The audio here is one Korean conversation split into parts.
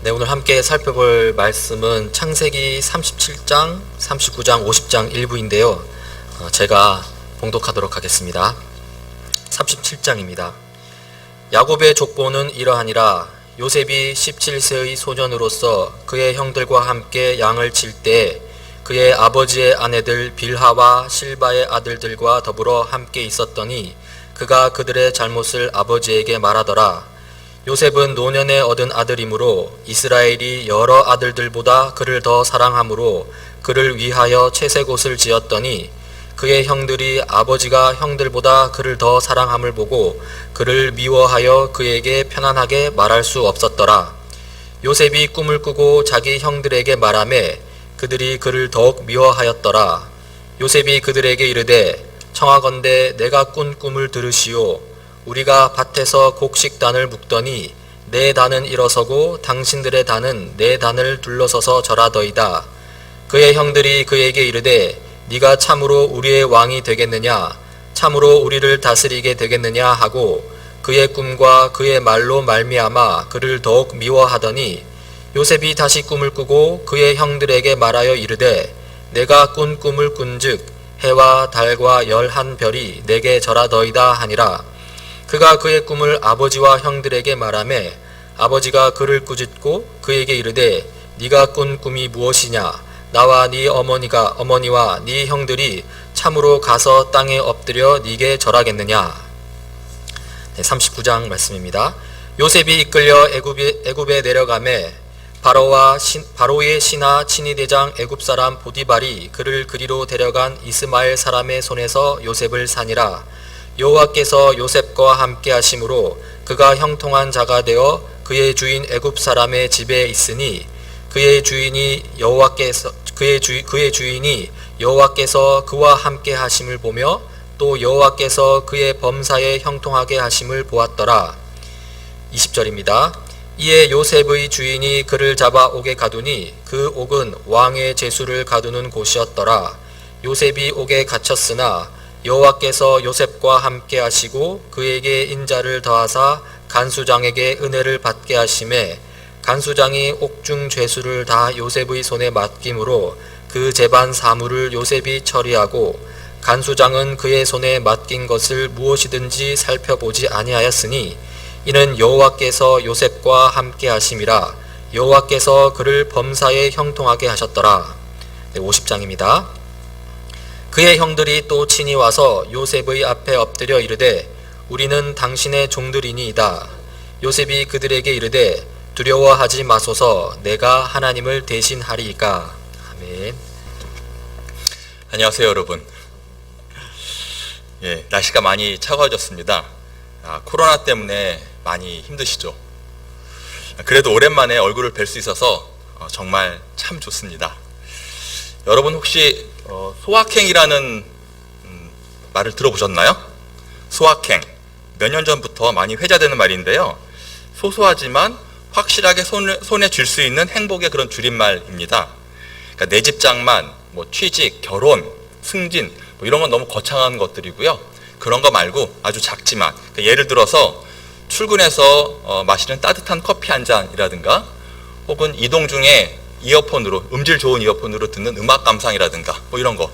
네, 오늘 함께 살펴볼 말씀은 창세기 37장, 39장, 50장 일부인데요. 제가 봉독하도록 하겠습니다. 37장입니다. 야곱의 족보는 이러하니라. 요셉이 17세의 소년으로서 그의 형들과 함께 양을 칠 때 그의 아버지의 아내들 빌하와 실바의 아들들과 더불어 함께 있었더니 그가 그들의 잘못을 아버지에게 말하더라. 요셉은 노년에 얻은 아들이므로 이스라엘이 여러 아들들보다 그를 더 사랑하므로 그를 위하여 채색 옷을 지었더니 그의 형들이 아버지가 형들보다 그를 더 사랑함을 보고 그를 미워하여 그에게 편안하게 말할 수 없었더라. 요셉이 꿈을 꾸고 자기 형들에게 말하매 그들이 그를 더욱 미워하였더라. 요셉이 그들에게 이르되 청하건대 내가 꾼 꿈을 들으시오. 우리가 밭에서 곡식단을 묶더니 내 단은 일어서고 당신들의 단은 내 단을 둘러서서 절하더이다. 그의 형들이 그에게 이르되 네가 참으로 우리의 왕이 되겠느냐, 참으로 우리를 다스리게 되겠느냐 하고 그의 꿈과 그의 말로 말미암아 그를 더욱 미워하더니 요셉이 다시 꿈을 꾸고 그의 형들에게 말하여 이르되 내가 꾼 꿈을 꾼즉 해와 달과 11별이 내게 절하더이다 하니라. 그가 그의 꿈을 아버지와 형들에게 말하매 아버지가 그를 꾸짖고 그에게 이르되 네가 꾼 꿈이 무엇이냐? 나와 네 어머니와 네 형들이 참으로 가서 땅에 엎드려 네게 절하겠느냐? 네, 39장 말씀입니다. 요셉이 이끌려 애굽에 내려가매 바로의 신하 친위대장 애굽 사람 보디발이 그를 그리로 데려간 이스마엘 사람의 손에서 요셉을 사니라. 여호와께서 요셉과 함께 하심으로 그가 형통한 자가 되어 그의 주인 애굽 사람의 집에 있으니 그의 주인이 여호와께서 그와 함께 하심을 보며 또 여호와께서 그의 범사에 형통하게 하심을 보았더라. 20절입니다. 이에 요셉의 주인이 그를 잡아 옥에 가두니 그 옥은 왕의 제수를 가두는 곳이었더라. 요셉이 옥에 갇혔으나 여호와께서 요셉과 함께 하시고 그에게 인자를 더하사 간수장에게 은혜를 받게 하심에 간수장이 옥중 죄수를 다 요셉의 손에 맡김으로 그 재반 사물을 요셉이 처리하고 간수장은 그의 손에 맡긴 것을 무엇이든지 살펴보지 아니하였으니 이는 여호와께서 요셉과 함께 하심이라. 여호와께서 그를 범사에 형통하게 하셨더라. 네, 50장입니다. 그의 형들이 또 친히 와서 요셉의 앞에 엎드려 이르되 우리는 당신의 종들이니이다. 요셉이 그들에게 이르되 두려워하지 마소서. 내가 하나님을 대신하리이까. 아멘. 안녕하세요, 여러분. 날씨가 많이 차가워졌습니다. 코로나 때문에 많이 힘드시죠? 그래도 오랜만에 얼굴을 뵐 수 있어서 정말 참 좋습니다. 여러분 혹시 소확행이라는 말을 들어보셨나요? 소확행. 몇 년 전부터 많이 회자되는 말인데요. 소소하지만 확실하게 손에 쥘 수 있는 행복의 그런 줄임말입니다. 그러니까 내 집장만, 취직, 결혼, 승진 이런 건 너무 거창한 것들이고요. 그런 거 말고 아주 작지만, 그러니까 예를 들어서 출근해서 마시는 따뜻한 커피 한 잔이라든가 혹은 이동 중에 이어폰으로, 음질 좋은 이어폰으로 듣는 음악 감상이라든가 이런 거,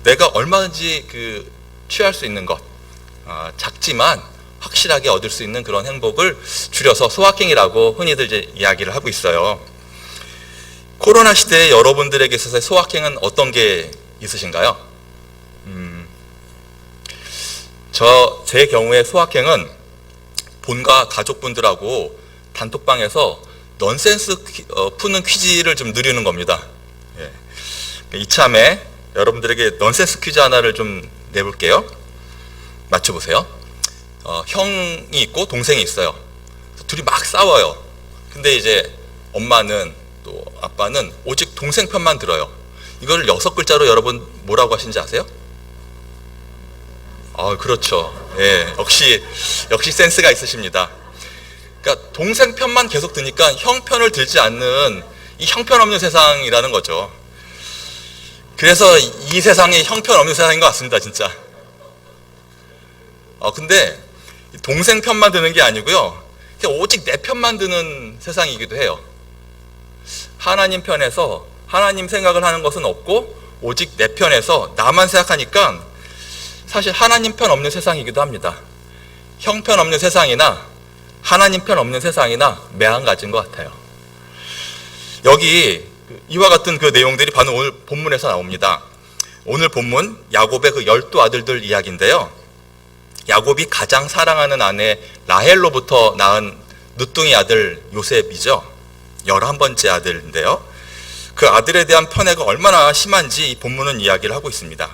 내가 얼마든지 취할 수 있는 것, 작지만 확실하게 얻을 수 있는 그런 행복을 줄여서 소확행이라고 흔히들 이제 이야기를 하고 있어요. 코로나 시대에 여러분들에게 있어서의 소확행은 어떤 게 있으신가요? 제 경우에 소확행은 본가 가족분들하고 단톡방에서 넌센스 푸는 퀴즈를 좀 누리는 겁니다. 이참에 여러분들에게 넌센스 퀴즈 하나를 좀 내볼게요. 맞춰보세요. 형이 있고 동생이 있어요. 둘이 막 싸워요. 근데 이제 엄마는 또 아빠는 오직 동생 편만 들어요. 이걸 6글자로 여러분 뭐라고 하신지 아세요? 그렇죠. 역시 센스가 있으십니다. 그러니까 동생 편만 계속 드니까 형 편을 들지 않는 이 형편없는 세상이라는 거죠. 그래서 이 세상이 형편없는 세상인 것 같습니다, 진짜. 근데 동생 편만 드는 게 아니고요, 오직 내 편만 드는 세상이기도 해요. 하나님 편에서 하나님 생각을 하는 것은 없고 오직 내 편에서 나만 생각하니까 사실 하나님 편 없는 세상이기도 합니다. 형편 없는 세상이나 하나님 편 없는 세상이나 매한가지인 것 같아요. 여기 이와 같은 그 내용들이 바로 오늘 본문에서 나옵니다. 오늘 본문 야곱의 그 12아들들 이야기인데요. 야곱이 가장 사랑하는 아내 라헬로부터 낳은 늦둥이 아들 요셉이죠. 11번째 아들인데요. 그 아들에 대한 편애가 얼마나 심한지 이 본문은 이야기를 하고 있습니다.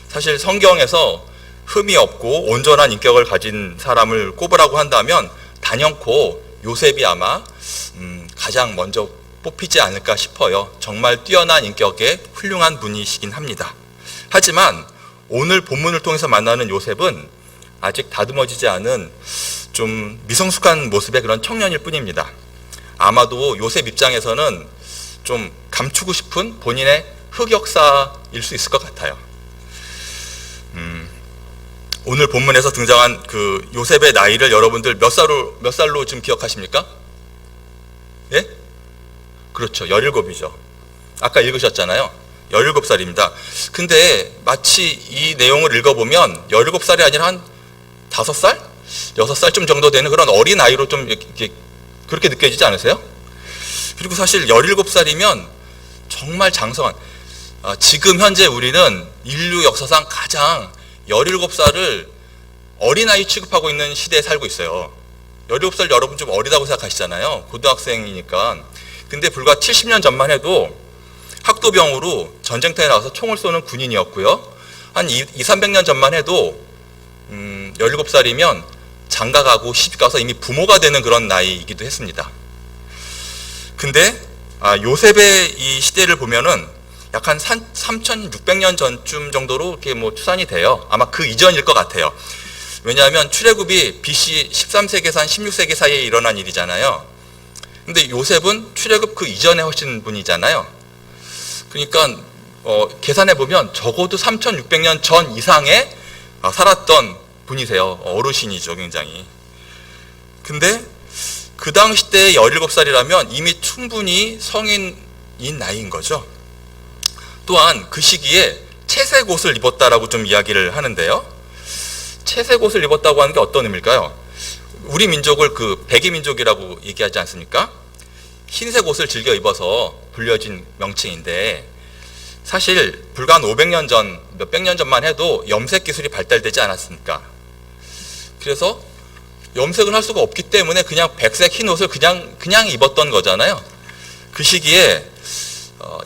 사실 성경에서 흠이 없고 온전한 인격을 가진 사람을 꼽으라고 한다면 단연코 요셉이 아마 가장 먼저 뽑히지 않을까 싶어요. 정말 뛰어난 인격의 훌륭한 분이시긴 합니다. 하지만 오늘 본문을 통해서 만나는 요셉은 아직 다듬어지지 않은 좀 미성숙한 모습의 그런 청년일 뿐입니다. 아마도 요셉 입장에서는 좀 감추고 싶은 본인의 흑역사일 수 있을 것 같아요. 오늘 본문에서 등장한 그 요셉의 나이를 여러분들 몇 살로 지금 기억하십니까? 예? 그렇죠. 17이죠. 아까 읽으셨잖아요. 17살입니다. 근데 마치 이 내용을 읽어보면 17살이 아니라 한 5살? 6살쯤 정도 되는 그런 어린 아이로 좀 이렇게 그렇게 느껴지지 않으세요? 그리고 사실 17살이면 정말 장성한, 지금 현재 우리는 인류 역사상 가장 17살을 어린아이 취급하고 있는 시대에 살고 있어요. 17살 여러분 좀 어리다고 생각하시잖아요. 고등학생이니까. 근데 불과 70년 전만 해도 학도병으로 전쟁터에 나가서 총을 쏘는 군인이었고요. 한 200-300년 전만 해도 17살이면 장가가고 시집가서 이미 부모가 되는 그런 나이이기도 했습니다. 근데 요셉의 이 시대를 보면은 약 한 3600년 전쯤 정도로 이렇게 뭐 추산이 돼요. 아마 그 이전일 것 같아요. 왜냐하면 출애굽이 BC 13세기에서 한 16세기 사이에 일어난 일이잖아요. 근데 요셉은 출애굽 그 이전에 하신 분이잖아요. 그러니까 계산해 보면 적어도 3600년 전 이상에 살았던 분이세요. 어르신이죠, 굉장히. 근데 그 당시 때 17살이라면 이미 충분히 성인인 나이인 거죠. 또한 그 시기에 채색 옷을 입었다라고 좀 이야기를 하는데요. 채색 옷을 입었다고 하는 게 어떤 의미일까요? 우리 민족을 그 백의 민족이라고 얘기하지 않습니까? 흰색 옷을 즐겨 입어서 불려진 명칭인데 사실 불과 한 500년 전, 몇백 년 전만 해도 염색 기술이 발달되지 않았습니까? 그래서 염색을 할 수가 없기 때문에 그냥 백색 흰 옷을 그냥 입었던 거잖아요. 그 시기에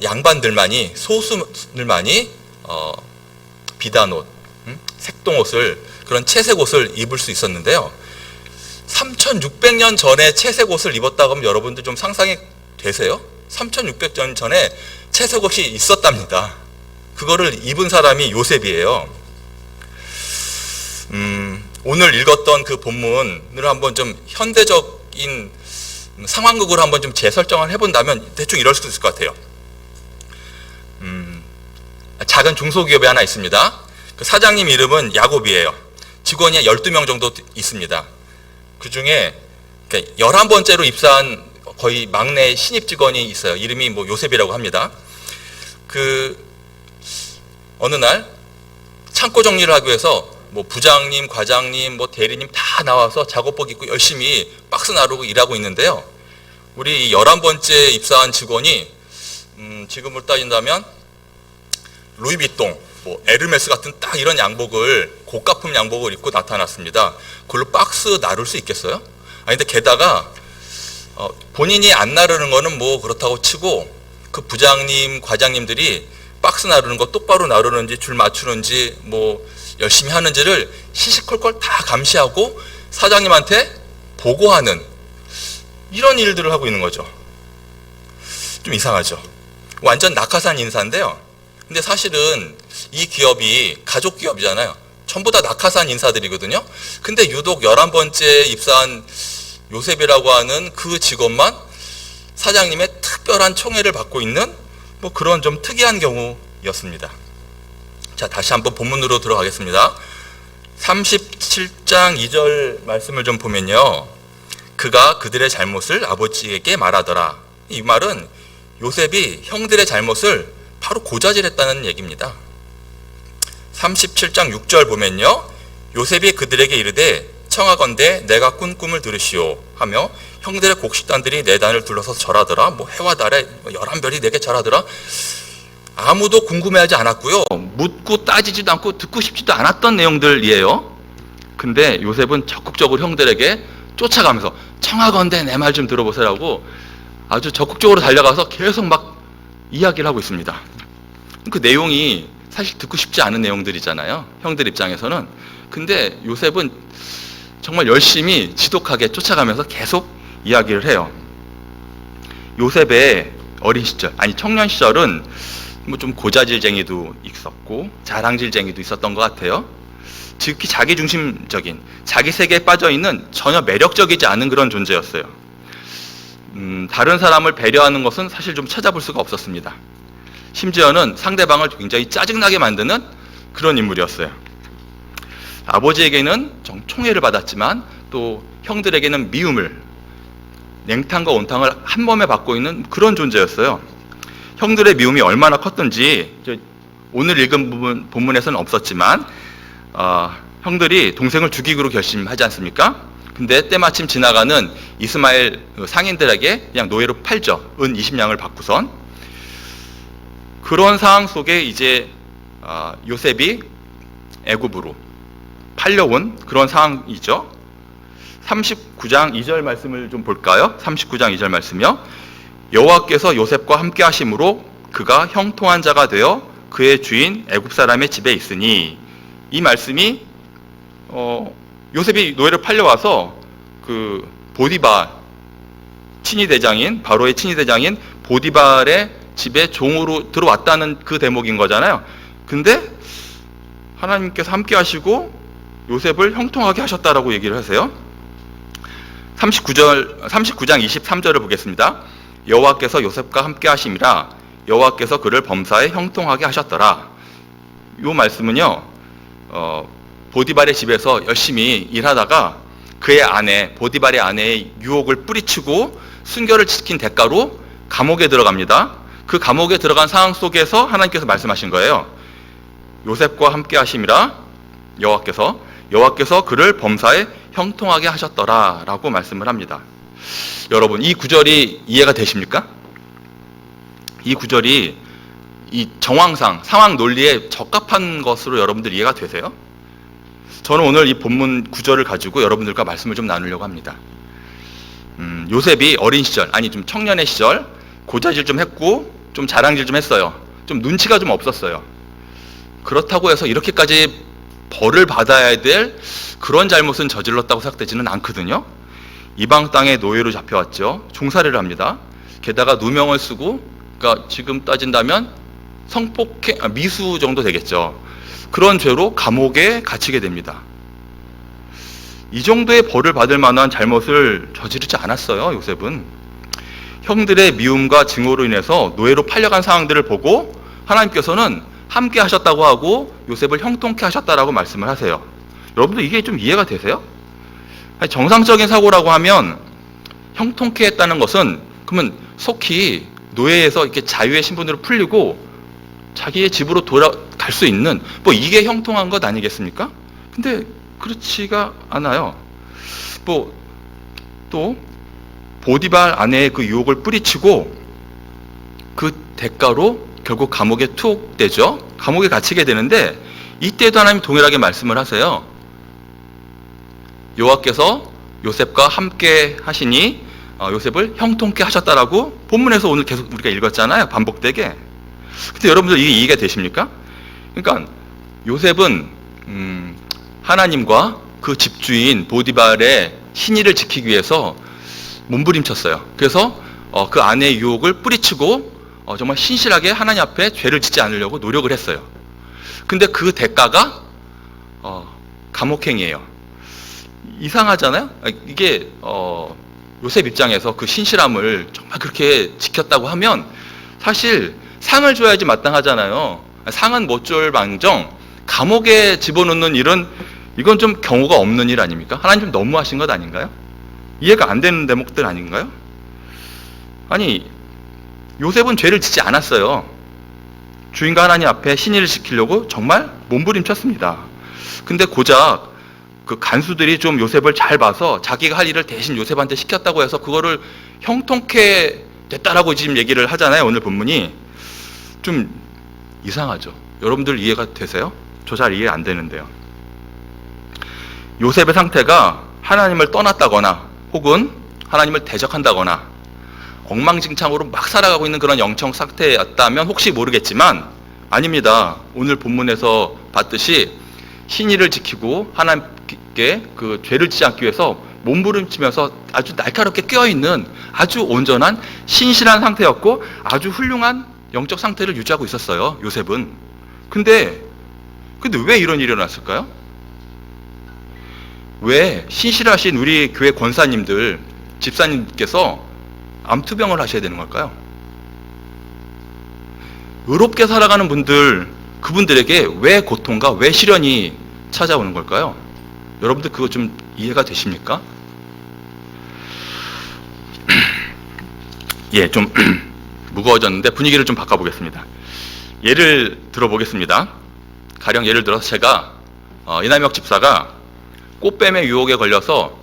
양반들만이, 소수들만이 비단옷, 색동옷을, 그런 채색 옷을 입을 수 있었는데요. 3600년 전에 채색 옷을 입었다고 하면 여러분들 좀 상상이 되세요? 3600년 전에 채색 옷이 있었답니다. 그거를 입은 사람이 요셉이에요. 오늘 읽었던 그 본문을 한번 좀 현대적인 상황극으로 한번 좀 재설정을 해본다면 대충 이럴 수 있을 것 같아요. 작은 중소기업이 하나 있습니다. 그 사장님 이름은 야곱이에요. 직원이 12명 정도 있습니다. 그 중에 11번째로 입사한 거의 막내 신입 직원이 있어요. 이름이 뭐 요셉이라고 합니다. 어느 날 창고 정리를 하기 위해서 뭐 부장님, 과장님, 뭐 대리님 다 나와서 작업복 입고 열심히 박스 나르고 일하고 있는데요. 우리 11번째 입사한 직원이 지금으로 따진다면 루이비통, 뭐 에르메스 같은 딱 이런 양복을, 고가품 양복을 입고 나타났습니다. 그걸로 박스 나를 수 있겠어요? 근데 게다가 본인이 안 나르는 거는 뭐 그렇다고 치고 그 부장님, 과장님들이 박스 나르는 거 똑바로 나르는지 줄 맞추는지 뭐 열심히 하는지를 시시콜콜 다 감시하고 사장님한테 보고하는 이런 일들을 하고 있는 거죠. 좀 이상하죠. 완전 낙하산 인사인데요. 근데 사실은 이 기업이 가족 기업이잖아요. 전부 다 낙하산 인사들이거든요. 근데 유독 11번째 입사한 요셉이라고 하는 그 직원만 사장님의 특별한 총애를 받고 있는 뭐 그런 좀 특이한 경우였습니다. 자, 다시 한번 본문으로 들어가겠습니다. 37장 2절 말씀을 좀 보면요. 그가 그들의 잘못을 아버지에게 말하더라. 이 말은 요셉이 형들의 잘못을 바로 고자질했다는 얘기입니다. 37장 6절 보면요, 요셉이 그들에게 이르되 청하건대 내가 꾼 꿈을 들으시오 하며 형들의 곡식단들이 내 단을 둘러서 절하더라. 해와 달에 11별이 내게 절하더라. 아무도 궁금해하지 않았고요, 묻고 따지지도 않고 듣고 싶지도 않았던 내용들이에요. 근데 요셉은 적극적으로 형들에게 쫓아가면서 청하건대 내 말 좀 들어보세요라고 아주 적극적으로 달려가서 계속 막 이야기를 하고 있습니다. 그 내용이 사실 듣고 싶지 않은 내용들이잖아요, 형들 입장에서는. 근데 요셉은 정말 열심히 지독하게 쫓아가면서 계속 이야기를 해요. 요셉의 어린 시절, 아니 청년 시절은 좀 고자질쟁이도 있었고 자랑질쟁이도 있었던 것 같아요. 특히 자기중심적인, 자기 세계에 빠져있는 전혀 매력적이지 않은 그런 존재였어요. 다른 사람을 배려하는 것은 사실 좀 찾아볼 수가 없었습니다. 심지어는 상대방을 굉장히 짜증나게 만드는 그런 인물이었어요. 아버지에게는 총애를 받았지만 또 형들에게는 미움을, 냉탕과 온탕을 한 몸에 받고 있는 그런 존재였어요. 형들의 미움이 얼마나 컸던지 오늘 읽은 본문에서는 없었지만 형들이 동생을 죽이기로 결심하지 않습니까? 근데 때마침 지나가는 이스마엘 상인들에게 그냥 노예로 팔죠. 은 20냥을 받고선. 그런 상황 속에 이제 요셉이 애굽으로 팔려온 그런 상황이죠. 39장 2절 말씀을 좀 볼까요? 39장 2절 말씀이요. 여호와께서 요셉과 함께 하심으로 그가 형통한 자가 되어 그의 주인 애굽 사람의 집에 있으니, 이 말씀이 요셉이 노예를 팔려와서 그 보디발 친위 대장인, 바로의 친위 대장인 보디발의 집에 종으로 들어왔다는 그 대목인 거잖아요. 근데 하나님께서 함께 하시고 요셉을 형통하게 하셨다라고 얘기를 하세요. 39장 23절을 보겠습니다. 여호와께서 요셉과 함께 하심이라 여호와께서 그를 범사에 형통하게 하셨더라. 이 말씀은요, 보디발의 집에서 열심히 일하다가 그의 아내, 보디발의 아내의 유혹을 뿌리치고 순결을 지킨 대가로 감옥에 들어갑니다. 그 감옥에 들어간 상황 속에서 하나님께서 말씀하신 거예요. 요셉과 함께 하심이라 여호와께서 그를 범사에 형통하게 하셨더라 라고 말씀을 합니다. 여러분, 이 구절이 이해가 되십니까? 이 구절이 이 정황상, 상황 논리에 적합한 것으로 여러분들 이해가 되세요? 저는 오늘 이 본문 구절을 가지고 여러분들과 말씀을 좀 나누려고 합니다. 요셉이 어린 시절, 아니 좀 청년의 시절 고자질 좀 했고 좀 자랑질 좀 했어요. 좀 눈치가 좀 없었어요. 그렇다고 해서 이렇게까지 벌을 받아야 될 그런 잘못은 저질렀다고 생각되지는 않거든요. 이방 땅에 노예로 잡혀왔죠. 종살이를 합니다. 게다가 누명을 쓰고, 그러니까 지금 따진다면 성폭행, 미수 정도 되겠죠. 그런 죄로 감옥에 갇히게 됩니다. 이 정도의 벌을 받을 만한 잘못을 저지르지 않았어요, 요셉은. 형들의 미움과 증오로 인해서 노예로 팔려간 상황들을 보고 하나님께서는 함께 하셨다고 하고 요셉을 형통케 하셨다라고 말씀을 하세요. 여러분들 이게 좀 이해가 되세요? 정상적인 사고라고 하면 형통케 했다는 것은 그러면 속히 노예에서 이렇게 자유의 신분으로 풀리고 자기의 집으로 돌아갈 수 있는, 이게 형통한 것 아니겠습니까? 근데 그렇지가 않아요. 또 보디발 아내의 그 유혹을 뿌리치고 그 대가로 결국 감옥에 투옥되죠. 감옥에 갇히게 되는데 이때도 하나님 동일하게 말씀을 하세요. 여호와께서 요셉과 함께 하시니 요셉을 형통케 하셨다라고 본문에서 오늘 계속 우리가 읽었잖아요. 반복되게. 근데 여러분들 이게 이해가 되십니까? 그러니까 요셉은 하나님과 그 집주인 보디발의 신의를 지키기 위해서 몸부림쳤어요. 그래서 그 아내의 유혹을 뿌리치고 정말 신실하게 하나님 앞에 죄를 짓지 않으려고 노력을 했어요. 근데 그 대가가 감옥행이에요. 이상하잖아요? 이게 요셉 입장에서 그 신실함을 정말 그렇게 지켰다고 하면 사실 상을 줘야지 마땅하잖아요. 상은 못 줄 망정 감옥에 집어넣는 일은, 이건 좀 경우가 없는 일 아닙니까? 하나님 좀 너무하신 것 아닌가요? 이해가 안 되는 대목들 아닌가요? 아니, 요셉은 죄를 짓지 않았어요. 주인과 하나님 앞에 신의를 지키려고 정말 몸부림쳤습니다. 근데 고작 그 간수들이 좀 요셉을 잘 봐서 자기가 할 일을 대신 요셉한테 시켰다고 해서 그거를 형통케 됐다라고 지금 얘기를 하잖아요. 오늘 본문이 좀 이상하죠. 여러분들 이해가 되세요? 저 잘 이해 안 되는데요. 요셉의 상태가 하나님을 떠났다거나 혹은 하나님을 대적한다거나 엉망진창으로 막 살아가고 있는 그런 영적 상태였다면 혹시 모르겠지만 아닙니다. 오늘 본문에서 봤듯이 신의를 지키고 하나님께 그 죄를 짓지 않기 위해서 몸부림치면서 아주 날카롭게 껴있는 아주 온전한 신실한 상태였고 아주 훌륭한 영적 상태를 유지하고 있었어요. 요셉은. 근데 왜 이런 일이 일어났을까요? 왜 신실하신 우리 교회 권사님들, 집사님께서 암투병을 하셔야 되는 걸까요? 의롭게 살아가는 분들, 그분들에게 왜 고통과 왜 시련이 찾아오는 걸까요? 여러분들 그거 좀 이해가 되십니까? 예, 좀 무거워졌는데 분위기를 좀 바꿔보겠습니다. 예를 들어보겠습니다. 가령 예를 들어서 제가 이남혁 집사가 꽃뱀의 유혹에 걸려서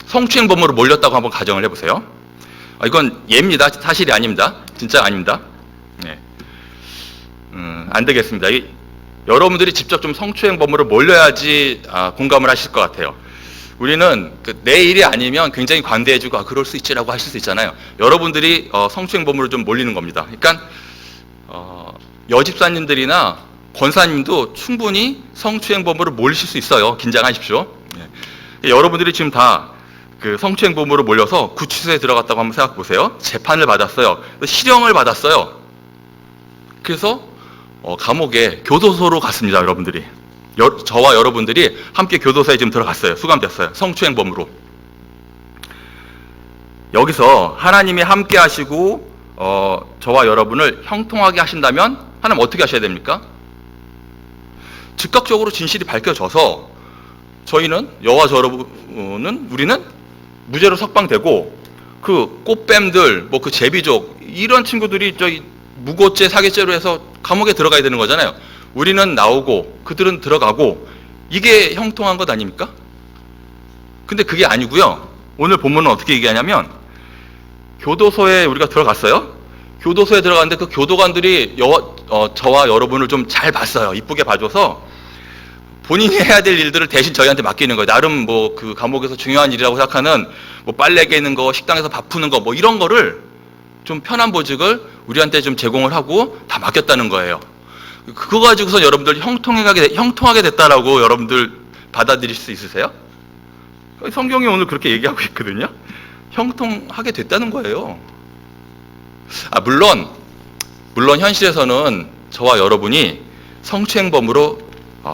성추행범으로 몰렸다고 한번 가정을 해보세요. 이건 예입니다. 사실이 아닙니다. 진짜 아닙니다. 네. 안 되겠습니다. 여러분들이 직접 좀 성추행범으로 몰려야지 공감을 하실 것 같아요. 우리는 내 일이 아니면 굉장히 관대해지고 그럴 수 있지라고 하실 수 있잖아요. 여러분들이 성추행범으로 좀 몰리는 겁니다. 그러니까 여집사님들이나 권사님도 충분히 성추행범으로 몰리실 수 있어요. 긴장하십시오. 네. 여러분들이 지금 다 그 성추행범으로 몰려서 구치소에 들어갔다고 한번 생각해 보세요. 재판을 받았어요. 실형을 받았어요. 그래서 감옥에 교도소로 갔습니다. 여러분들이. 저와 여러분들이 함께 교도소에 지금 들어갔어요. 수감됐어요. 성추행범으로. 여기서 하나님이 함께 하시고 저와 여러분을 형통하게 하신다면 하나님 어떻게 하셔야 됩니까? 즉각적으로 진실이 밝혀져서 저희는, 여와 여러분은, 우리는 무죄로 석방되고 그 꽃뱀들, 뭐 그 제비족 이런 친구들이 저희 무고죄, 사기죄로 해서 감옥에 들어가야 되는 거잖아요. 우리는 나오고 그들은 들어가고 이게 형통한 것 아닙니까? 근데 그게 아니고요. 오늘 본문은 어떻게 얘기하냐면 교도소에 우리가 들어갔어요. 교도소에 들어갔는데 그 교도관들이 저와 여러분을 좀 잘 봤어요. 이쁘게 봐줘서 본인이 해야 될 일들을 대신 저희한테 맡기는 거예요. 나름 뭐 그 감옥에서 중요한 일이라고 생각하는 뭐 빨래 개는 거, 식당에서 밥 푸는 거, 뭐 이런 거를 좀 편한 보직을 우리한테 좀 제공을 하고 다 맡겼다는 거예요. 그거 가지고서 여러분들 형통하게 됐다라고 여러분들 받아들일 수 있으세요? 성경이 오늘 그렇게 얘기하고 있거든요. 형통하게 됐다는 거예요. 물론 현실에서는 저와 여러분이 성추행범으로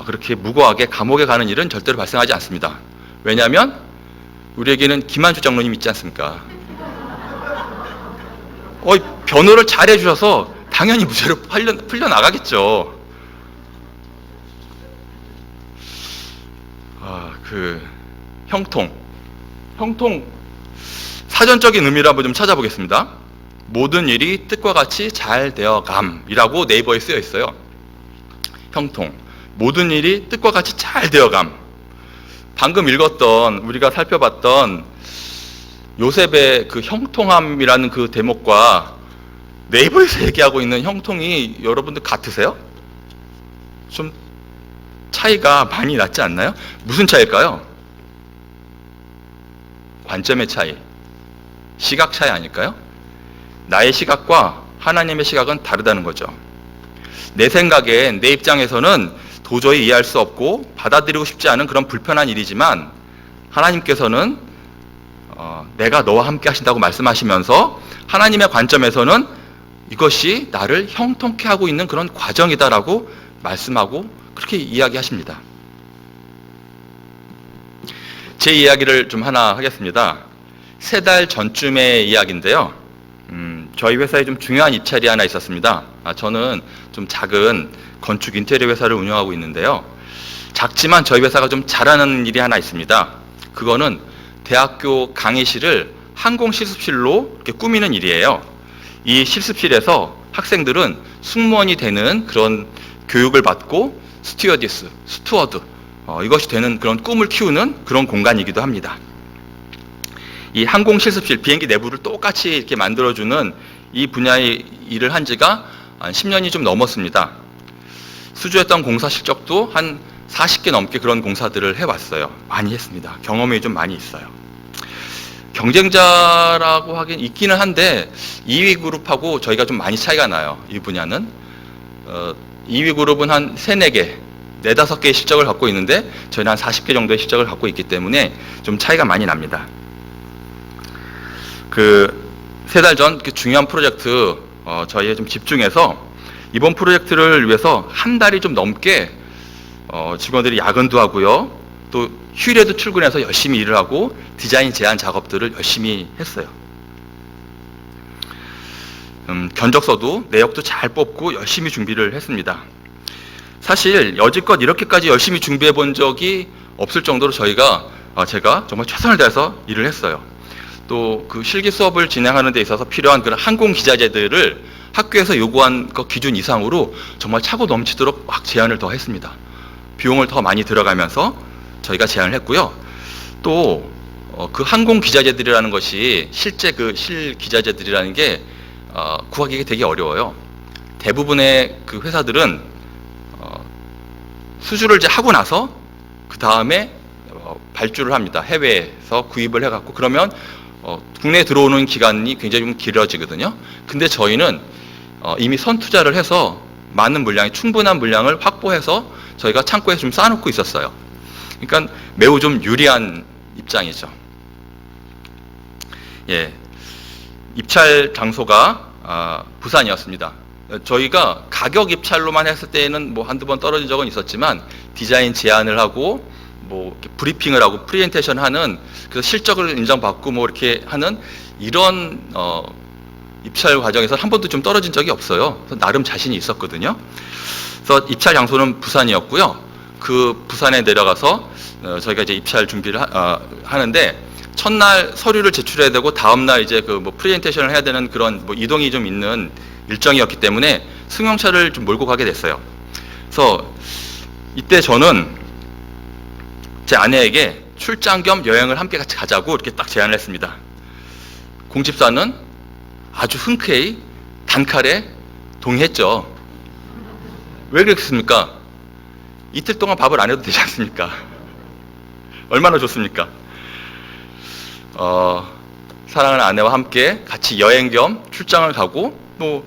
그렇게 무고하게 감옥에 가는 일은 절대로 발생하지 않습니다. 왜냐하면 우리에게는 김한주 장로님 있지 않습니까? 변호를 잘 해주셔서 당연히 무죄로 풀려나가겠죠. 형통 사전적인 의미를 한번 좀 찾아보겠습니다. 모든 일이 뜻과 같이 잘 되어감이라고 네이버에 쓰여 있어요. 형통, 모든 일이 뜻과 같이 잘 되어감. 방금 읽었던, 우리가 살펴봤던 요셉의 그 형통함이라는 그 대목과 네이버에서 얘기하고 있는 형통이 여러분들 같으세요? 좀 차이가 많이 났지 않나요? 무슨 차이일까요? 관점의 차이, 시각 차이 아닐까요? 나의 시각과 하나님의 시각은 다르다는 거죠. 내 생각엔, 내 입장에서는 도저히 이해할 수 없고 받아들이고 싶지 않은 그런 불편한 일이지만 하나님께서는 내가 너와 함께 하신다고 말씀하시면서 하나님의 관점에서는 이것이 나를 형통케 하고 있는 그런 과정이다라고 말씀하고 그렇게 이야기하십니다. 제 이야기를 좀 하나 하겠습니다. 3달 전쯤의 이야기인데요. 저희 회사에 좀 중요한 입찰이 하나 있었습니다. 저는 좀 작은 건축 인테리어 회사를 운영하고 있는데요. 작지만 저희 회사가 좀 잘하는 일이 하나 있습니다. 그거는 대학교 강의실을 항공 실습실로 이렇게 꾸미는 일이에요. 이 실습실에서 학생들은 승무원이 되는 그런 교육을 받고 스튜어디스, 스튜어드, 이것이 되는 그런 꿈을 키우는 그런 공간이기도 합니다. 이 항공 실습실, 비행기 내부를 똑같이 이렇게 만들어주는 이 분야의 일을 한 지가 한 10년이 좀 넘었습니다. 수주했던 공사 실적도 한 40개 넘게 그런 공사들을 해왔어요. 많이 했습니다. 경험이 좀 많이 있어요. 경쟁자라고 하긴 있기는 한데 2위 그룹하고 저희가 좀 많이 차이가 나요. 이 분야는 2위 그룹은 한 3, 4개, 4, 5개의 실적을 갖고 있는데 저희는 한 40개 정도의 실적을 갖고 있기 때문에 좀 차이가 많이 납니다. 그 3달 전 중요한 프로젝트 저희에 좀 집중해서 이번 프로젝트를 위해서 한 달이 좀 넘게 직원들이 야근도 하고요. 또 휴일에도 출근해서 열심히 일을 하고 디자인 제안 작업들을 열심히 했어요. 견적서도 내역도 잘 뽑고 열심히 준비를 했습니다. 사실 여지껏 이렇게까지 열심히 준비해 본 적이 없을 정도로 제가 정말 최선을 다해서 일을 했어요. 또 그 실기 수업을 진행하는 데 있어서 필요한 그런 항공 기자재들을 학교에서 요구한 그 기준 이상으로 정말 차고 넘치도록 막 제안을 더 했습니다. 비용을 더 많이 들어가면서 저희가 제안을 했고요. 또 그 항공 기자재들이라는 것이 실제 그 실기자재들이라는 게 구하기가 되게 어려워요. 대부분의 그 회사들은 수주를 이제 하고 나서 그 다음에 발주를 합니다. 해외에서 구입을 해갖고 그러면 국내에 들어오는 기간이 굉장히 좀 길어지거든요. 근데 저희는 이미 선투자를 해서 많은 물량이 충분한 물량을 확보해서 저희가 창고에 좀 쌓아놓고 있었어요. 그러니까 매우 좀 유리한 입장이죠. 예, 입찰 장소가 부산이었습니다. 저희가 가격 입찰로만 했을 때는 뭐 한두 번 떨어진 적은 있었지만 디자인 제안을 하고 뭐 브리핑을 하고 프레젠테이션 하는 그래서 실적을 인정받고 뭐 이렇게 하는 이런 입찰 과정에서 한 번도 좀 떨어진 적이 없어요. 그래서 나름 자신이 있었거든요. 그래서 입찰 장소는 부산이었고요. 그 부산에 내려가서 저희가 이제 입찰 준비를 하는데 첫날 서류를 제출해야 되고 다음날 이제 그 뭐 프레젠테이션을 해야 되는 그런 뭐 이동이 좀 있는 일정이었기 때문에 승용차를 좀 몰고 가게 됐어요. 그래서 이때 저는 제 아내에게 출장 겸 여행을 함께 같이 가자고 이렇게 딱 제안을 했습니다. 공집사는 아주 흔쾌히 단칼에 동의했죠. 왜 그랬습니까? 이틀 동안 밥을 안 해도 되지 않습니까? 얼마나 좋습니까? 사랑하는 아내와 함께 같이 여행 겸 출장을 가고 또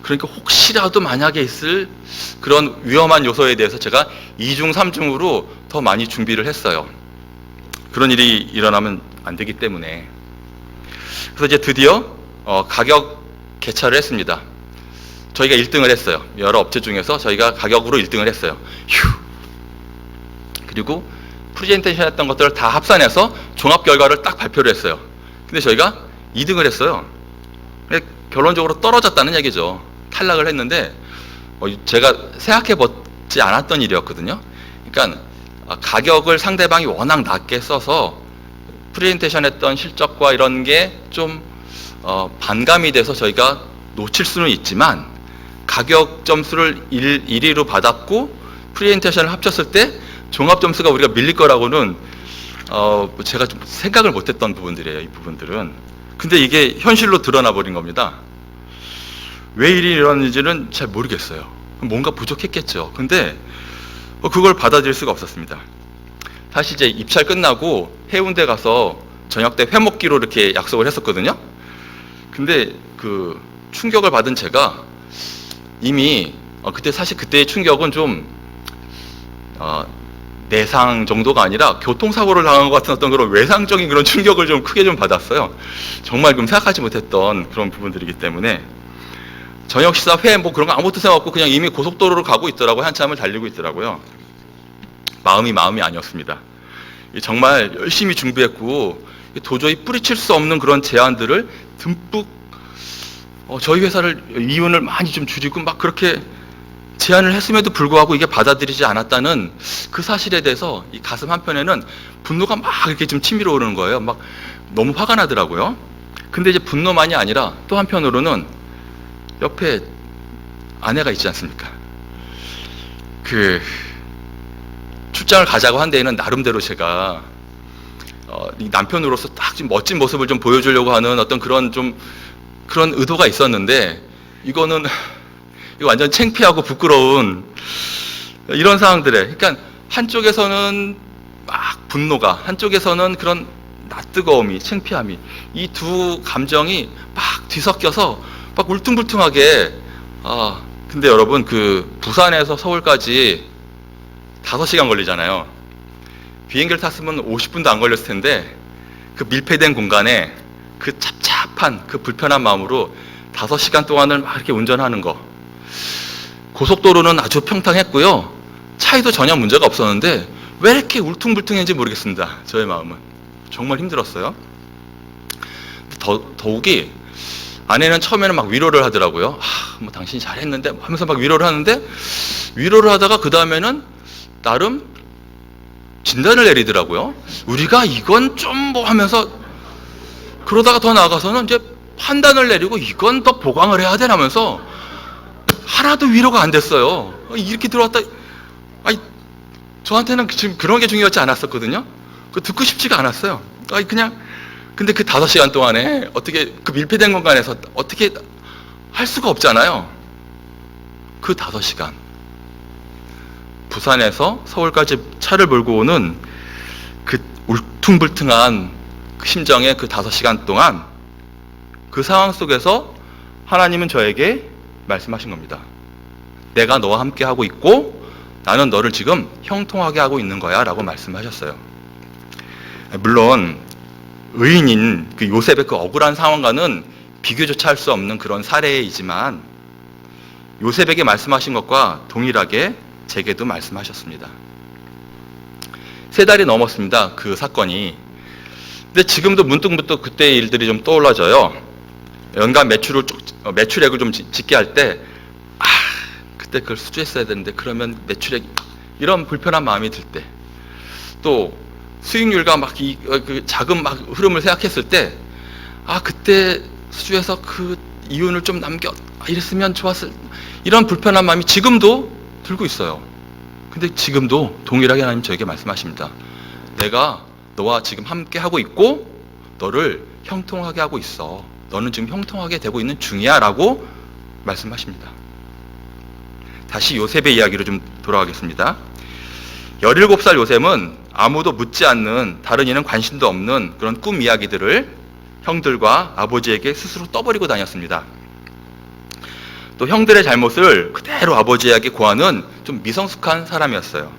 그러니까 혹시라도 만약에 있을 그런 위험한 요소에 대해서 제가 2중, 3중으로 더 많이 준비를 했어요. 그런 일이 일어나면 안 되기 때문에. 그래서 이제 드디어 가격 개찰을 했습니다. 저희가 1등을 했어요. 여러 업체 중에서 저희가 가격으로 1등을 했어요. 휴. 그리고 프레젠테이션 했던 것들을 다 합산해서 종합 결과를 딱 발표를 했어요. 근데 저희가 2등을 했어요. 결론적으로 떨어졌다는 얘기죠. 탈락을 했는데 제가 생각해 보지 않았던 일이었거든요. 그러니까 가격을 상대방이 워낙 낮게 써서 프레젠테이션 했던 실적과 이런 게 좀 반감이 돼서 저희가 놓칠 수는 있지만 가격 점수를 1위로 받았고 프레젠테이션을 합쳤을 때 종합 점수가 우리가 밀릴 거라고는 제가 좀 생각을 못했던 부분들이에요. 이 부분들은. 근데 이게 현실로 드러나 버린 겁니다. 왜 일이 일어났는지는 잘 모르겠어요. 뭔가 부족했겠죠. 근데 그걸 받아들일 수가 없었습니다. 다시 이제 입찰 끝나고 해운대 가서 저녁 때 회 먹기로 이렇게 약속을 했었거든요. 근데 그 충격을 받은 제가 이미 사실 그때의 충격은 좀 내상 정도가 아니라 교통사고를 당한 것 같은 어떤 그런 외상적인 그런 충격을 좀 크게 좀 받았어요. 정말 생각하지 못했던 그런 부분들이기 때문에 저녁 식사 회 뭐 그런 거 아무것도 생각 없고 그냥 이미 고속도로로 가고 있더라고요. 한참을 달리고 있더라고요. 마음이 아니었습니다. 정말 열심히 준비했고 도저히 뿌리칠 수 없는 그런 제안들을 듬뿍 저희 회사를 이윤을 많이 좀 줄이고 막 그렇게 제안을 했음에도 불구하고 이게 받아들이지 않았다는 그 사실에 대해서 이 가슴 한편에는 분노가 막 이렇게 좀 치밀어 오르는 거예요. 막 너무 화가 나더라고요. 근데 이제 분노만이 아니라 또 한편으로는 옆에 아내가 있지 않습니까? 그 출장을 가자고 한 데에는 나름대로 제가 이 남편으로서 딱 좀 멋진 모습을 좀 보여주려고 하는 어떤 그런 의도가 있었는데 이거 완전 창피하고 부끄러운 이런 상황들에, 그러니까 한쪽에서는 막 분노가, 한쪽에서는 그런 낯뜨거움이, 창피함이, 이 두 감정이 막 뒤섞여서 막 울퉁불퉁하게. 근데 여러분, 그 부산에서 서울까지 5시간 걸리잖아요. 비행기를 탔으면 50분도 안 걸렸을 텐데 그 밀폐된 공간에 그 찹찹한 그 불편한 마음으로 5시간 동안을 막 이렇게 운전하는 거. 고속도로는 아주 평탄했고요. 차이도 전혀 문제가 없었는데 왜 이렇게 울퉁불퉁했는지 모르겠습니다. 저의 마음은. 정말 힘들었어요. 더욱이 아내는 처음에는 막 위로를 하더라고요. 뭐 당신이 잘했는데 하면서 막 위로를 하는데, 위로를 하다가 그 다음에는 나름 진단을 내리더라고요. 우리가 이건 좀 뭐 하면서, 그러다가 더 나아가서는 이제 판단을 내리고 이건 더 보강을 해야 되라면서 하나도 위로가 안 됐어요. 이렇게 들어왔다. 저한테는 지금 그런 게 중요하지 않았었거든요. 듣고 싶지가 않았어요. 근데 그 5시간 동안에 어떻게 그 밀폐된 공간에서 어떻게 할 수가 없잖아요. 그 5시간. 부산에서 서울까지 차를 몰고 오는 그 울퉁불퉁한 그 심정의 그 5시간 동안, 그 상황 속에서 하나님은 저에게 말씀하신 겁니다. 내가 너와 함께 하고 있고 나는 너를 지금 형통하게 하고 있는 거야 라고 말씀하셨어요. 물론 의인인 그 요셉의 그 억울한 상황과는 비교조차 할 수 없는 그런 사례이지만 요셉에게 말씀하신 것과 동일하게 제게도 말씀하셨습니다. 3달이 넘었습니다. 그 사건이. 근데 지금도 문득문득 그때의 일들이 좀 떠올라져요. 연간 매출액을 좀 짓게 할 때, 그때 그걸 수주했어야 되는데 그러면 매출액, 이런 불편한 마음이 들 때, 또 수익률과 막 그 자금 막 흐름을 생각했을 때, 그때 수주해서 그 이윤을 좀 이랬으면 좋았을, 이런 불편한 마음이 지금도 들고 있어요. 근데 지금도 동일하게 하나님 저에게 말씀하십니다. 내가 너와 지금 함께 하고 있고 너를 형통하게 하고 있어. 너는 지금 형통하게 되고 있는 중이야 라고 말씀하십니다. 다시 요셉의 이야기로 좀 돌아가겠습니다. 17살 요셉은 아무도 묻지 않는, 다른 이는 관심도 없는 그런 꿈 이야기들을 형들과 아버지에게 스스로 떠버리고 다녔습니다. 또 형들의 잘못을 그대로 아버지에게 고하는 좀 미성숙한 사람이었어요.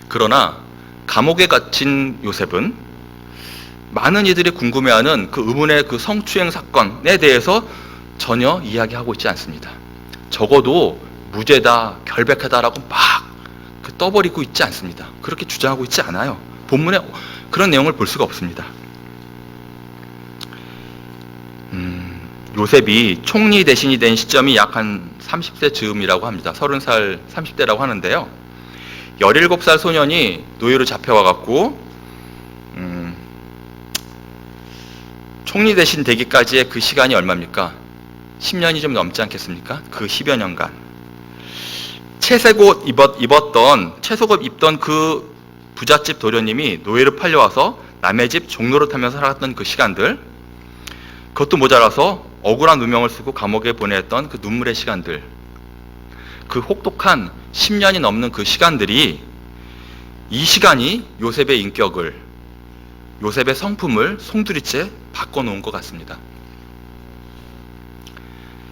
그러나 감옥에 갇힌 요셉은 많은 이들이 궁금해하는 그 의문의 그 성추행 사건에 대해서 전혀 이야기하고 있지 않습니다. 적어도 무죄다, 결백하다라고 막 떠버리고 있지 않습니다. 그렇게 주장하고 있지 않아요. 본문에 그런 내용을 볼 수가 없습니다. 요셉이 총리 대신이 된 시점이 약 한 30세 즈음이라고 합니다. 30살, 30대라고 하는데요. 17살 소년이 노예로 잡혀와갖고 총리 대신 되기까지의 그 시간이 얼마입니까? 10년이 좀 넘지 않겠습니까? 그 10여 년간. 채색옷 채속옷 입던 그 부잣집 도련님이 노예로 팔려와서 남의 집 종로를 타면서 살았던 그 시간들, 그것도 모자라서 억울한 누명을 쓰고 감옥에 보냈던 그 눈물의 시간들, 그 혹독한 10년이 넘는 그 시간들이, 이 시간이 요셉의 인격을, 요셉의 성품을 송두리째 바꿔놓은 것 같습니다.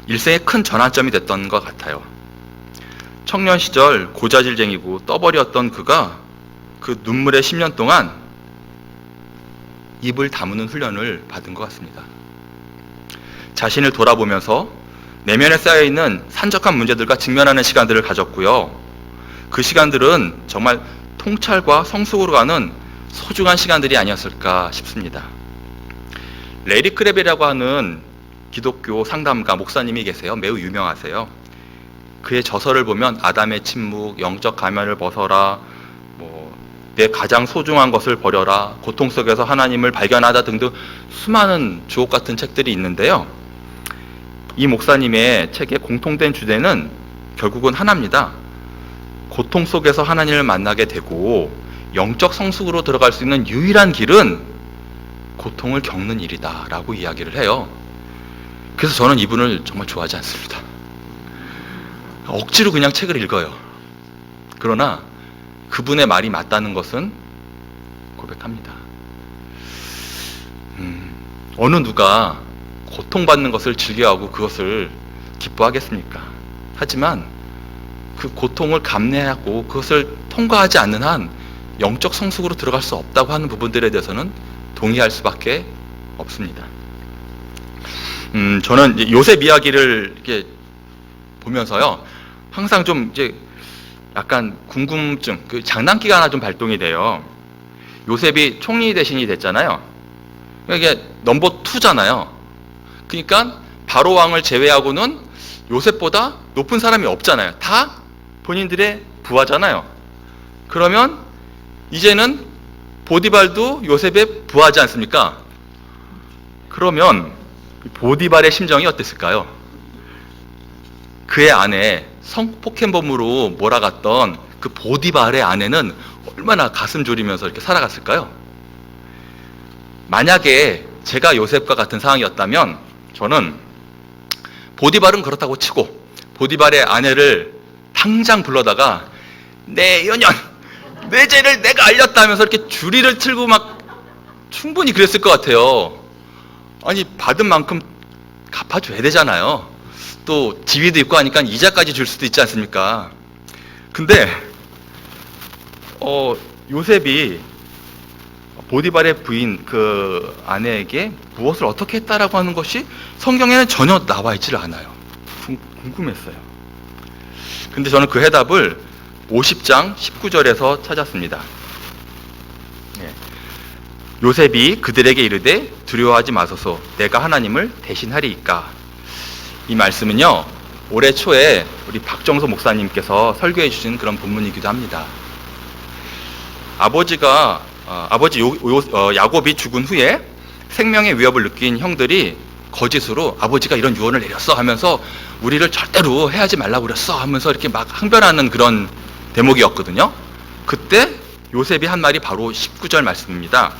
일생의 큰 전환점이 됐던 것 같아요. 청년 시절 고자질쟁이고 떠벌이었던 그가 그 눈물의 10년 동안 입을 다무는 훈련을 받은 것 같습니다. 자신을 돌아보면서 내면에 쌓여있는 산적한 문제들과 직면하는 시간들을 가졌고요. 그 시간들은 정말 통찰과 성숙으로 가는 소중한 시간들이 아니었을까 싶습니다. 레리 크랩이라고 하는 기독교 상담가 목사님이 계세요. 매우 유명하세요. 그의 저서를 보면 아담의 침묵, 영적 가면을 벗어라, 내 가장 소중한 것을 버려라, 고통 속에서 하나님을 발견하다 등등 수많은 주옥 같은 책들이 있는데요. 이 목사님의 책의 공통된 주제는 결국은 하나입니다. 고통 속에서 하나님을 만나게 되고 영적 성숙으로 들어갈 수 있는 유일한 길은 고통을 겪는 일이다 라고 이야기를 해요. 그래서 저는 이분을 정말 좋아하지 않습니다. 억지로 그냥 책을 읽어요. 그러나 그분의 말이 맞다는 것은 고백합니다. 어느 누가 고통받는 것을 즐겨하고 그것을 기뻐하겠습니까? 하지만 그 고통을 감내하고 그것을 통과하지 않는 한 영적 성숙으로 들어갈 수 없다고 하는 부분들에 대해서는 동의할 수밖에 없습니다. 저는 이제 요셉 이야기를 이렇게 보면서요, 항상 좀 이제 약간 궁금증, 그 장난기가 하나 좀 발동이 돼요. 요셉이 총리 대신이 됐잖아요. 이게 넘버 2잖아요. 그러니까 바로 왕을 제외하고는 요셉보다 높은 사람이 없잖아요. 다 본인들의 부하잖아요. 그러면 이제는 보디발도 요셉의 부하지 않습니까? 그러면 보디발의 심정이 어땠을까요? 그의 아내, 성폭행범으로 몰아갔던 그 보디발의 아내는 얼마나 가슴 졸이면서 이렇게 살아갔을까요? 만약에 제가 요셉과 같은 상황이었다면 저는 보디발은 그렇다고 치고 보디발의 아내를 당장 불러다가 내 연연, 내 죄를 내가 알렸다 하면서 이렇게 주리를 틀고 막 충분히 그랬을 것 같아요. 아니, 받은 만큼 갚아줘야 되잖아요. 또 지위도 있고 하니까 이자까지 줄 수도 있지 않습니까? 근데 요셉이 보디발의 부인 그 아내에게 무엇을 어떻게 했다라고 하는 것이 성경에는 전혀 나와 있지를 않아요. 궁금했어요. 근데 저는 그 해답을 50장 19절에서 찾았습니다. 요셉이 그들에게 이르되 두려워하지 마소서, 내가 하나님을 대신하리이까. 이 말씀은요, 올해 초에 우리 박정서 목사님께서 설교해 주신 그런 본문이기도 합니다. 아버지 야곱이 죽은 후에 생명의 위협을 느낀 형들이 거짓으로 아버지가 이런 유언을 내렸어 하면서 우리를 절대로 해하지 말라고 그랬어 하면서 이렇게 막 항변하는 그런 대목이었거든요. 그때 요셉이 한 말이 바로 19절 말씀입니다.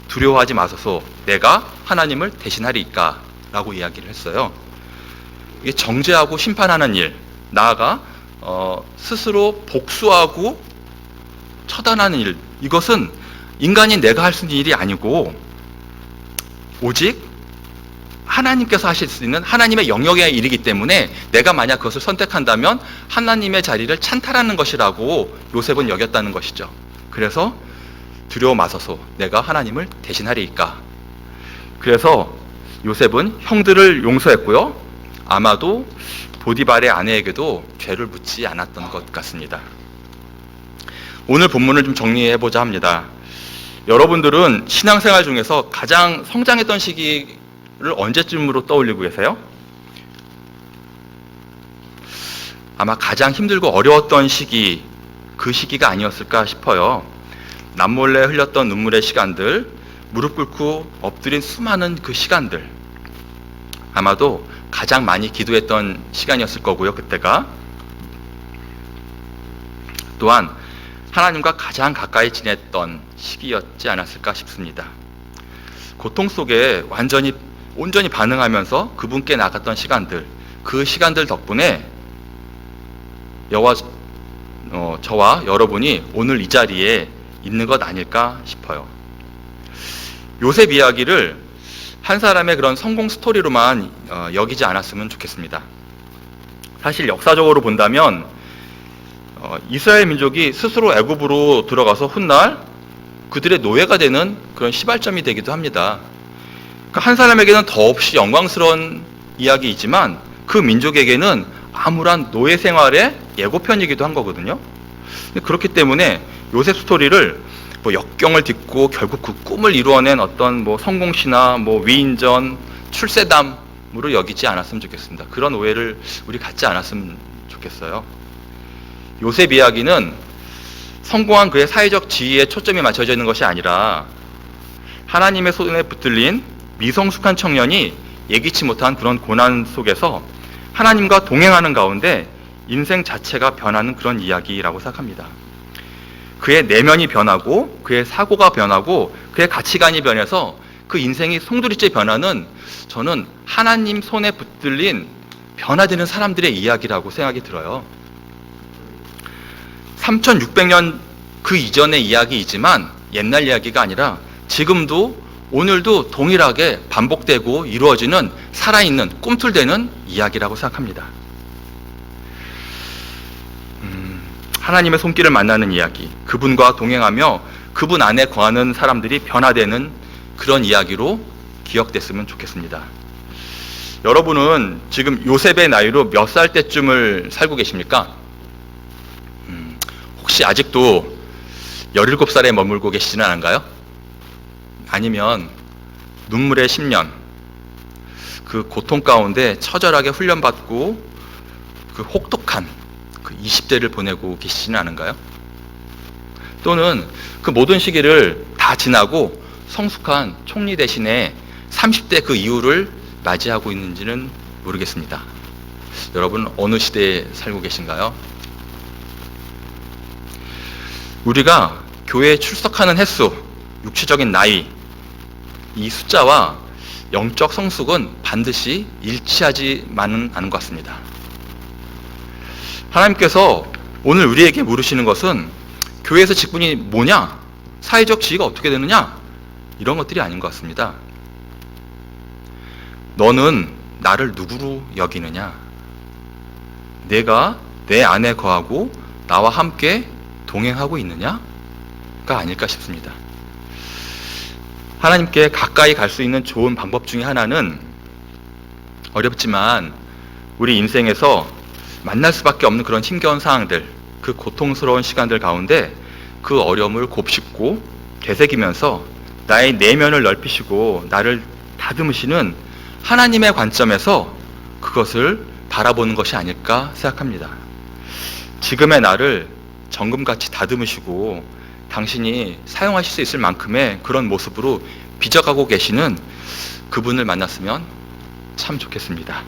두려워하지 마소서, 내가 하나님을 대신하리이까 라고 이야기를 했어요. 이게 정죄하고 심판하는 일, 나아가 스스로 복수하고 처단하는 일, 이것은 인간이 내가 할 수 있는 일이 아니고 오직 하나님께서 하실 수 있는 하나님의 영역의 일이기 때문에 내가 만약 그것을 선택한다면 하나님의 자리를 찬탈하는 것이라고 요셉은 여겼다는 것이죠. 그래서 두려워 마소서, 내가 하나님을 대신하리이까. 그래서 요셉은 형들을 용서했고요, 아마도 보디발의 아내에게도 죄를 묻지 않았던 것 같습니다. 오늘 본문을 좀 정리해보자 합니다. 여러분들은 신앙생활 중에서 가장 성장했던 시기를 언제쯤으로 떠올리고 계세요? 아마 가장 힘들고 어려웠던 시기, 그 시기가 아니었을까 싶어요. 남몰래 흘렸던 눈물의 시간들, 무릎 꿇고 엎드린 수많은 그 시간들, 아마도 가장 많이 기도했던 시간이었을 거고요, 그때가. 또한 하나님과 가장 가까이 지냈던 시기였지 않았을까 싶습니다. 고통 속에 온전히 반응하면서 그분께 나갔던 시간들, 그 시간들 덕분에 저와 여러분이 오늘 이 자리에 있는 것 아닐까 싶어요. 요셉 이야기를 한 사람의 그런 성공 스토리로만 여기지 않았으면 좋겠습니다. 사실 역사적으로 본다면 이스라엘 민족이 스스로 애굽으로 들어가서 훗날 그들의 노예가 되는 그런 시발점이 되기도 합니다. 그러니까 한 사람에게는 더없이 영광스러운 이야기이지만 그 민족에게는 암울한 노예 생활의 예고편이기도 한 거거든요. 그렇기 때문에 요셉 스토리를 역경을 딛고 결국 그 꿈을 이루어낸 어떤 성공시나 위인전, 출세담으로 여기지 않았으면 좋겠습니다. 그런 오해를 우리 갖지 않았으면 좋겠어요. 요셉 이야기는 성공한 그의 사회적 지위에 초점이 맞춰져 있는 것이 아니라 하나님의 손에 붙들린 미성숙한 청년이 예기치 못한 그런 고난 속에서 하나님과 동행하는 가운데 인생 자체가 변하는 그런 이야기라고 생각합니다. 그의 내면이 변하고 그의 사고가 변하고 그의 가치관이 변해서 그 인생이 송두리째 변하는, 저는 하나님 손에 붙들린 변화되는 사람들의 이야기라고 생각이 들어요. 3600년 그 이전의 이야기이지만 옛날 이야기가 아니라 지금도 오늘도 동일하게 반복되고 이루어지는 살아있는 꿈틀대는 이야기라고 생각합니다. 하나님의 손길을 만나는 이야기, 그분과 동행하며 그분 안에 거하는 사람들이 변화되는 그런 이야기로 기억됐으면 좋겠습니다. 여러분은 지금 요셉의 나이로 몇 살 때쯤을 살고 계십니까? 혹시 아직도 17살에 머물고 계시지는 않은가요? 아니면 눈물의 10년, 그 고통 가운데 처절하게 훈련받고 그 혹독한 그 20대를 보내고 계시지는 않은가요? 또는 그 모든 시기를 다 지나고 성숙한 총리 대신에 30대 그 이후를 맞이하고 있는지는 모르겠습니다. 여러분 어느 시대에 살고 계신가요? 우리가 교회에 출석하는 횟수, 육체적인 나이, 이 숫자와 영적 성숙은 반드시 일치하지만은 않은 것 같습니다. 하나님께서 오늘 우리에게 물으시는 것은 교회에서 직분이 뭐냐? 사회적 지위가 어떻게 되느냐? 이런 것들이 아닌 것 같습니다. 너는 나를 누구로 여기느냐? 내가 내 안에 거하고 나와 함께 동행하고 있느냐가 아닐까 싶습니다. 하나님께 가까이 갈 수 있는 좋은 방법 중에 하나는 어렵지만 우리 인생에서 만날 수밖에 없는 그런 힘겨운 상황들, 그 고통스러운 시간들 가운데 그 어려움을 곱씹고 되새기면서 나의 내면을 넓히시고 나를 다듬으시는 하나님의 관점에서 그것을 바라보는 것이 아닐까 생각합니다. 지금의 나를 정금같이 다듬으시고 당신이 사용하실 수 있을 만큼의 그런 모습으로 빚어가고 계시는 그분을 만났으면 참 좋겠습니다.